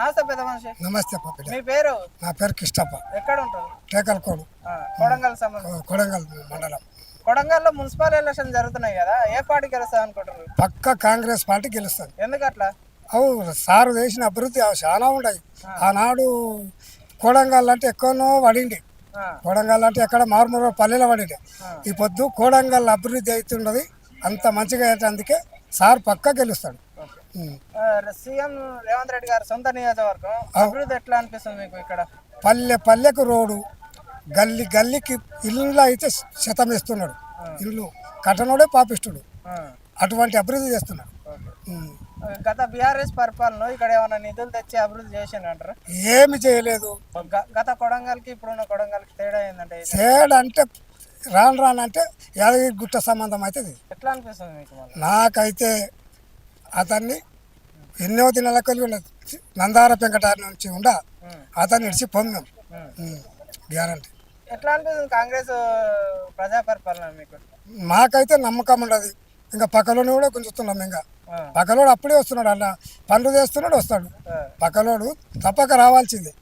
నమస్తే పెద్ద మనిషి. నమస్తే పాపిడ. మీ పేరు? నా పేరు కిష్టప్ప. ఎక్కడ ఉంటారు? టేకల్కోడు, కొడంగల్ సంబంధం. కొడంగల్ మండలం. కొడంగల్లో మున్సిపల్ ఎలక్షన్ జరుగుతున్నాయి కదా, ఏ పార్టీ గెలుస్తా అనుకుంటారు? పక్క కాంగ్రెస్ పార్టీ గెలుస్తుంది. ఎందుకట్లా? అవు సారు చేసిన అభివృద్ధి చాలా ఉన్నాయి. ఆనాడు కోడంగల్ అంటే ఎక్కువనో పడింది. కోడంగల్ అంటే ఎక్కడ మారుమూల పల్లెలో పడింది. ఈ పొద్దు కోడంగల్ అభివృద్ధి అవుతున్నది. అంత మంచిగా అయితే అందుకే సార్ పక్క గెలుస్తాడు. సీఎం రేవంత్ రెడ్డి గారు సొంత నియోజకవర్గం అభివృద్ధి ఎట్లా అనిపిస్తుంది మీకు? ఇక్కడ పల్లె పల్లెకు రోడ్డు, గల్లీ గల్లీకి ఇల్లు అయితే శతం ఇస్తున్నాడు. ఇల్లు కట్టనోడే పాపిస్తుడు. అటువంటి అభివృద్ధి చేస్తున్నాడు. గత బీఆర్ఎస్ పరిపాలన ఇక్కడ ఏమైనా నిధులు తెచ్చి అభివృద్ధి చేసిండు అంటారా? ఏమి చేయలేదు. గత కొడంగల్కి ఇప్పుడున్న కొడంగల్కి తేడా ఏంటంటే? తేడా అంటే రాను అంటే యాదగిరి గుట్ట సంబంధం అవుతుంది. ఎట్లా అనిపిస్తుంది మీకు? నాకైతే అతన్ని ఎన్నో దినాలకు నందార వెంకటారి నుంచి ఉండ అతన్ని ఇడిచి పొందాం గ్యారంటీ. ఎట్లా అనిపిస్తుంది కాంగ్రెస్ ప్రజా పరిపాలన మీకు? మాకైతే నమ్మకం ఉండదు. ఇంకా పక్కలోని కూడా గుంజుతున్నాం. ఇంకా పక్కలోడు అప్పుడే వస్తున్నాడు. అలా పనులు చేస్తున్నాడు, వస్తాడు. పక్కలోడు తప్పక రావాల్సిందే.